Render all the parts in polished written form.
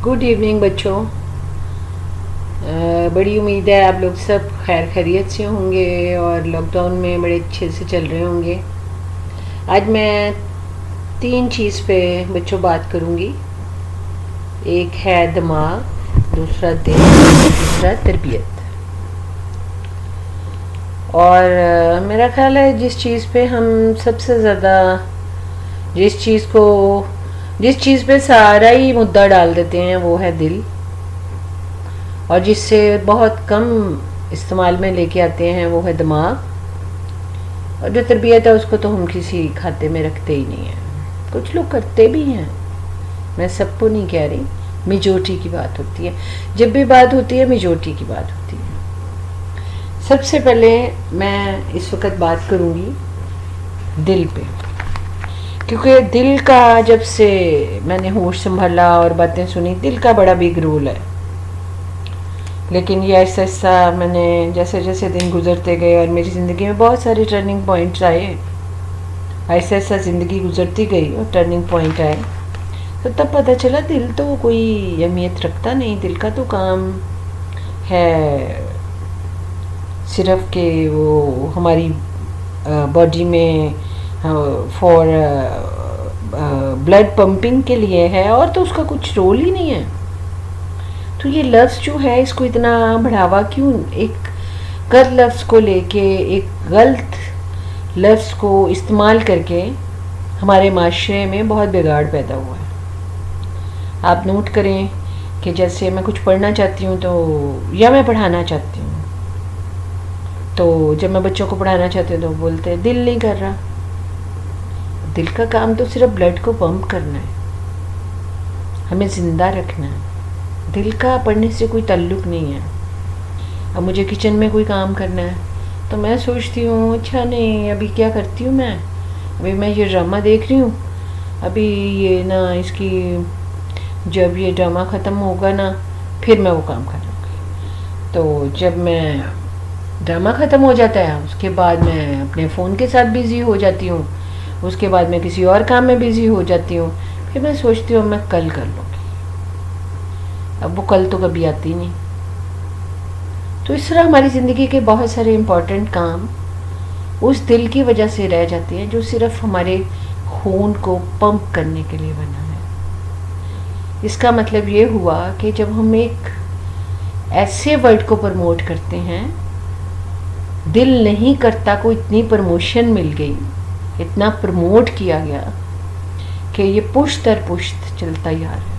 Good evening बच्चों। बड़ी उम्मीद है आप लोग सब खैर खैरियत से होंगे और लॉकडाउन में बड़े अच्छे से चल रहे होंगे। आज मैं 3 चीज़ पे बच्चों बात करूँगी। एक है दिमाग, दूसरा दिल, तीसरा तरबियत। और मेरा ख्याल है जिस चीज़ पे हम सबसे ज़्यादा जिस चीज़ पे सारा ही मुद्दा डाल देते हैं वो है दिल, और जिससे बहुत कम इस्तेमाल में लेके आते हैं वो है दिमाग। और जो तरबियत है उसको तो हम किसी खाते में रखते ही नहीं हैं। कुछ लोग करते भी हैं, मैं सबको नहीं कह रही, मेजॉरिटी की बात होती है। जब भी बात होती है मेजॉरिटी की बात होती है। सबसे पहले मैं इस वक्त बात करूँगी दिल पे, क्योंकि दिल का जब से मैंने होश संभाला और बातें सुनी, दिल का बड़ा बिग रोल है। लेकिन ये ऐसा ऐसा मैंने जैसे जैसे दिन गुजरते गए और मेरी ज़िंदगी में बहुत सारे टर्निंग पॉइंट्स आए, ऐसा ऐसा ज़िंदगी गुजरती गई और टर्निंग पॉइंट आए, तो तब पता चला दिल तो कोई अहमियत रखता नहीं। दिल का तो काम है सिर्फ कि वो हमारी बॉडी में फॉर ब्लड पंपिंग के लिए है, और तो उसका कुछ रोल ही नहीं है। तो ये लफ्ज़ जो है इसको इतना बढ़ावा क्यों, एक गलत लफ्ज़ को लेके, एक गलत लफ्ज़ को इस्तेमाल करके हमारे माशरे में बहुत बिगाड़ पैदा हुआ है। आप नोट करें कि जैसे मैं कुछ पढ़ना चाहती हूँ तो, या मैं पढ़ाना चाहती हूँ, तो जब मैं बच्चों को पढ़ाना चाहती हूँ तो बोलते हैं दिल नहीं कर रहा। दिल का काम तो सिर्फ ब्लड को पंप करना है, हमें ज़िंदा रखना है। दिल का पढ़ने से कोई ताल्लुक़ नहीं है। अब मुझे किचन में कोई काम करना है तो मैं सोचती हूँ अच्छा नहीं, अभी क्या करती हूँ मैं, अभी मैं ये ड्रामा देख रही हूँ, अभी ये ना इसकी जब ये ड्रामा ख़त्म होगा ना फिर मैं वो काम करूँगी। तो जब मैं ड्रामा ख़त्म हो जाता है उसके बाद मैं अपने फ़ोन के साथ बिज़ी हो जाती हूँ, उसके बाद मैं किसी और काम में बिज़ी हो जाती हूँ, फिर मैं सोचती हूँ मैं कल कर लूँगी। अब वो कल तो कभी आती नहीं। तो इस तरह हमारी ज़िंदगी के बहुत सारे इम्पोर्टेंट काम उस दिल की वजह से रह जाते हैं जो सिर्फ हमारे खून को पंप करने के लिए बना है। इसका मतलब ये हुआ कि जब हम एक ऐसे वर्ड को प्रमोट करते हैं, दिल नहीं करता को इतनी प्रमोशन मिल गई, इतना प्रमोट किया गया कि ये पुश्त दर पुश्त चलता यार है।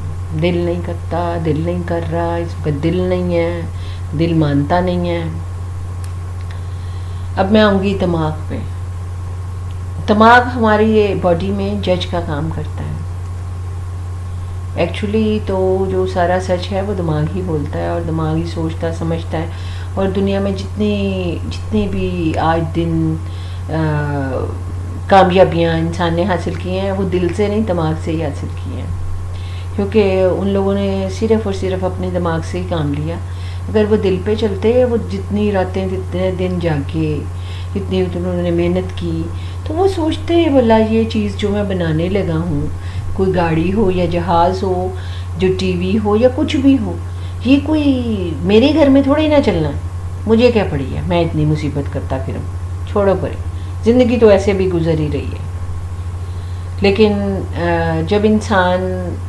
दिल नहीं करता, दिल नहीं कर रहा, इसका दिल नहीं है, दिल मानता नहीं है। अब मैं आऊँगी दिमाग पे। दिमाग हमारी ये बॉडी में जज का काम करता है। एक्चुअली तो जो सारा सच है वो दिमाग ही बोलता है, और दिमाग ही सोचता समझता है। और दुनिया में जितनी भी आज दिन कामयाबियाँ इंसान ने हासिल की हैं वो दिल से नहीं, दिमाग से ही हासिल की हैं, क्योंकि उन लोगों ने सिर्फ़ और सिर्फ अपने दिमाग से ही काम लिया। अगर वो दिल पे चलते, वो जितनी रातें जितने दिन जागे, जितनी उन्होंने मेहनत की, तो वो सोचते बोला ये चीज़ जो मैं बनाने लगा हूँ, कोई गाड़ी हो या जहाज़ हो, जो टीवी हो या कुछ भी हो, ये कोई मेरे घर में थोड़ी ना चलना, मुझे क्या पड़ी है, मैं इतनी मुसीबत करता फिरूँ, छोड़ो परे, ज़िंदगी तो ऐसे भी गुजर ही रही है। लेकिन जब इंसान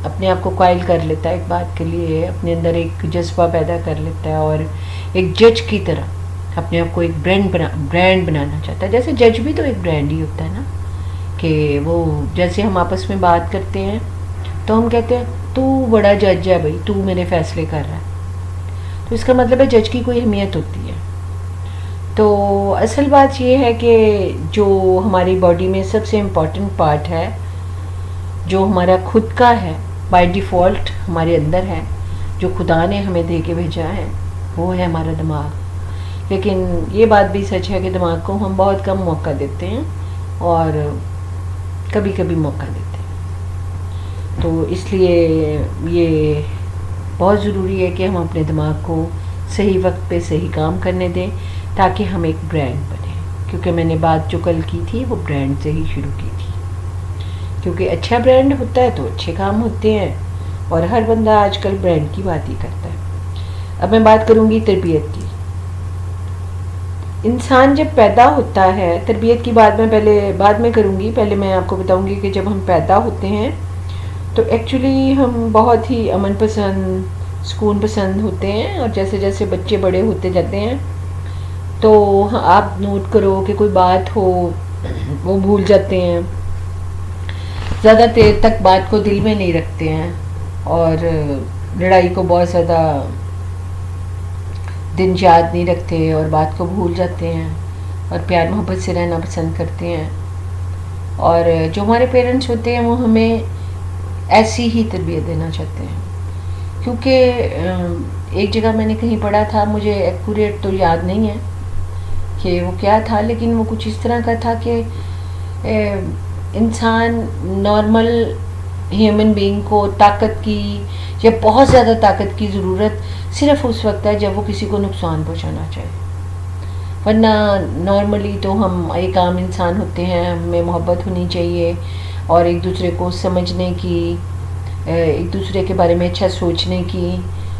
अपने आप को कायल कर लेता है एक बात के लिए, अपने अंदर एक जज्बा पैदा कर लेता है और एक जज की तरह अपने आप को एक ब्रांड बनाना चाहता है। जैसे जज भी तो एक ब्रांड ही होता है ना, कि वो जैसे हम आपस में बात करते हैं तो हम कहते हैं तू बड़ा जज है भाई, तू मेरे फैसले कर रहा है, तो इसका मतलब है जज की कोई अहमियत होती है। तो असल बात ये है कि जो हमारी बॉडी में सबसे इम्पॉर्टेंट पार्ट है, जो हमारा खुद का है, बाय डिफ़ॉल्ट हमारे अंदर है, जो खुदा ने हमें दे के भेजा है, वो है हमारा दिमाग। लेकिन ये बात भी सच है कि दिमाग को हम बहुत कम मौका देते हैं और कभी कभी मौका देते हैं। तो इसलिए ये बहुत ज़रूरी है कि हम अपने दिमाग को सही वक्त पे सही काम करने दें, ताकि हम एक ब्रांड बने। क्योंकि मैंने बात जो कल की थी वो ब्रांड से ही शुरू की थी, क्योंकि अच्छा ब्रांड होता है तो अच्छे काम होते हैं, اور ہر بندہ آج کل برانڈ کی بات ہی کرتا ہے. اب میں بات کروں گی تربیت کی. انسان جب پیدا ہوتا ہے، تربیت کی بات میں بعد میں کروں گی، پہلے میں آپ کو بتاؤں گی کہ جب ہم پیدا ہوتے ہیں تو ایکچولی ہم بہت ہی امن پسند، سکون پسند ہوتے ہیں، اور جیسے جیسے بچے بڑے ہوتے جاتے ہیں تو آپ نوٹ کرو کہ کوئی بات ہو وہ بھول جاتے ہیں، زیادہ دیر تک بات کو دل میں نہیں رکھتے ہیں، اور لڑائی کو بہت زیادہ دن یاد نہیں رکھتے اور بات کو بھول جاتے ہیں، اور پیار محبت سے رہنا پسند کرتے ہیں. اور جو ہمارے پیرنٹس ہوتے ہیں وہ ہمیں ایسی ہی تربیت دینا چاہتے ہیں. کیونکہ ایک جگہ میں نے کہیں پڑھا تھا، مجھے ایکوریٹ تو یاد نہیں ہے کہ وہ کیا تھا، لیکن وہ کچھ اس طرح کا تھا کہ انسان نارمل ہیومن بینگ کو طاقت کی یا بہت زیادہ طاقت کی ضرورت صرف اس وقت ہے جب وہ کسی کو نقصان پہنچانا چاہے، ورنہ نارملی تو ہم ایک عام انسان ہوتے ہیں، ہمیں محبت ہونی چاہیے اور ایک دوسرے کو سمجھنے کی، ایک دوسرے کے بارے میں اچھا سوچنے کی،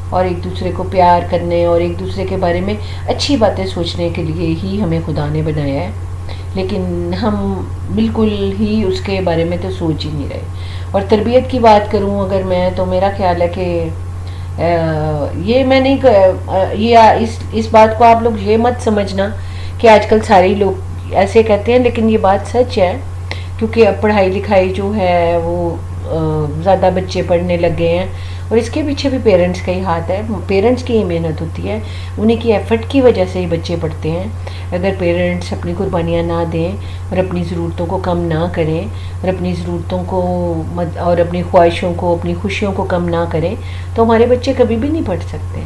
اور ایک دوسرے کو پیار کرنے اور ایک دوسرے کے بارے میں اچھی باتیں سوچنے کے لیے ہی ہمیں خدا نے بنایا ہے. لیکن ہم بالکل ہی اس کے بارے میں تو سوچ ہی نہیں رہے. اور تربیت کی بات کروں اگر میں، تو میرا خیال ہے کہ یہ میں نہیں، اس بات کو آپ لوگ یہ مت سمجھنا کہ آج کل سارے لوگ ایسے کہتے ہیں، لیکن یہ بات سچ ہے. کیونکہ اب پڑھائی لکھائی جو ہے وہ زیادہ بچے پڑھنے لگ گئے ہیں، اور اس کے پیچھے بھی پیرنٹس کا ہی ہاتھ ہے. پیرنٹس کی ہی محنت ہوتی ہے، انہیں کی ایفرٹ کی وجہ سے ہی بچے پڑھتے ہیں. اگر پیرنٹس اپنی قربانیاں نہ دیں اور اپنی ضرورتوں کو کم نہ کریں، اور اپنی ضرورتوں کو اور اپنی خواہشوں کو، اپنی خوشیوں کو کم نہ کریں، تو ہمارے بچے کبھی بھی نہیں پڑھ سکتے.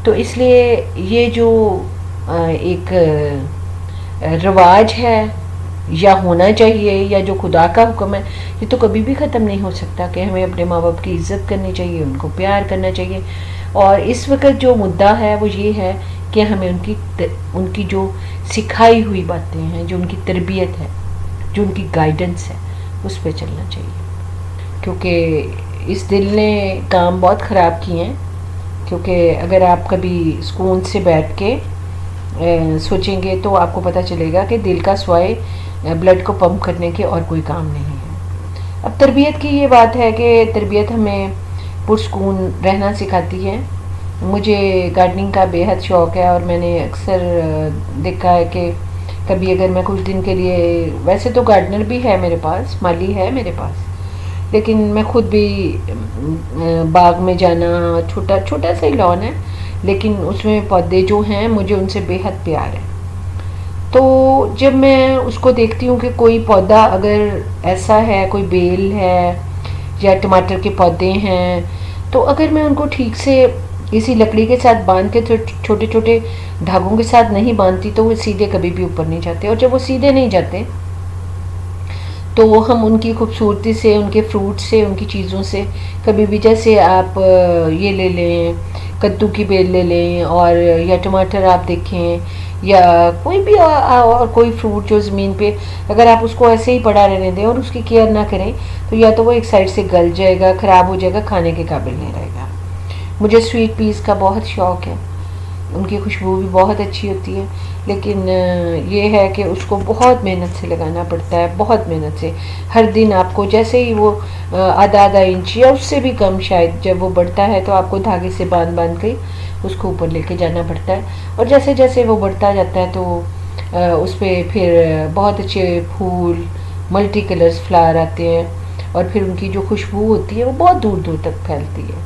تو اس لیے یہ جو ایک رواج ہے یا ہونا چاہیے، یا جو خدا کا حکم ہے، یہ تو کبھی بھی ختم نہیں ہو سکتا کہ ہمیں اپنے ماں باپ کی عزت کرنی چاہیے، ان کو پیار کرنا چاہیے. اور اس وقت جو مدعا ہے وہ یہ ہے کہ ہمیں ان کی جو سکھائی ہوئی باتیں ہیں، جو ان کی تربیت ہے، جو ان کی گائیڈنس ہے، اس پہ چلنا چاہیے. کیونکہ اس دل نے کام بہت خراب کیے ہیں. کیونکہ اگر آپ کبھی سکون سے بیٹھ کے سوچیں گے تو آپ کو پتہ چلے گا کہ دل کا سوائے بلڈ کو پمپ کرنے کے اور کوئی کام نہیں ہے. اب تربیت کی یہ بات ہے کہ تربیت ہمیں پرسکون رہنا سکھاتی ہے. مجھے گارڈننگ کا بے حد شوق ہے، اور میں نے اکثر دیکھا ہے کہ کبھی اگر میں کچھ دن کے لیے، ویسے تو گارڈنر بھی ہے میرے پاس، مالی ہے میرے پاس، لیکن میں خود بھی باغ میں جانا، چھوٹا سا ہی لان ہے لیکن اس میں پودے جو ہیں مجھے ان سے بے حد پیار ہے. تو جب میں اس کو دیکھتی ہوں کہ کوئی پودا اگر ایسا ہے، کوئی بیل ہے یا ٹماٹر کے پودے ہیں، تو اگر میں ان کو ٹھیک سے کسی لکڑی کے ساتھ باندھ کے چھوٹے چھوٹے دھاگوں کے ساتھ نہیں باندھتی تو وہ سیدھے کبھی بھی اوپر نہیں جاتے. اور جب وہ سیدھے نہیں جاتے تو ہم ان کی خوبصورتی سے، ان کے فروٹ سے، ان کی چیزوں سے کبھی بھی، جیسے آپ یہ لے لیں، کدو کی بیل لے لیں، اور یا ٹماٹر آپ دیکھیں، یا کوئی بھی اور کوئی فروٹ جو زمین پہ اگر آپ اس کو ایسے ہی پڑا رہنے دیں اور اس کی کیئر نہ کریں تو یا تو وہ ایک سائڈ سے گل جائے گا، خراب ہو جائے گا، کھانے کے قابل نہیں رہے گا. مجھے سویٹ پیس کا بہت شوق ہے، ان کی خوشبو بھی بہت اچھی ہوتی ہے، لیکن یہ ہے کہ اس کو بہت محنت سے لگانا پڑتا ہے، بہت محنت سے. ہر دن آپ کو جیسے ہی وہ آدھا انچ یا اس سے بھی کم شاید جب وہ بڑھتا ہے تو آپ کو دھاگے سے باندھ کے اس کو اوپر لے کے جانا پڑتا ہے. اور جیسے جیسے وہ بڑھتا جاتا ہے تو اس پہ پھر بہت اچھے پھول، ملٹی کلرز فلاور آتے ہیں، اور پھر ان کی جو خوشبو ہوتی ہے وہ بہت دور دور تک پھیلتی ہے.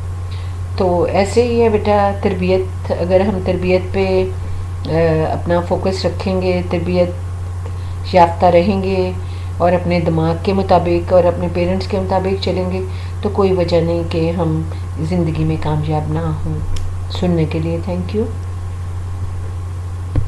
تو ایسے ہی ہے بیٹا، تربیت، اگر ہم تربیت پہ اپنا فوکس رکھیں گے، تربیت یافتہ رہیں گے اور اپنے دماغ کے مطابق اور اپنے پیرنٹس کے مطابق چلیں گے تو کوئی وجہ نہیں کہ ہم زندگی میں کامیاب نہ ہوں. سننے کے لیے تھینک یو.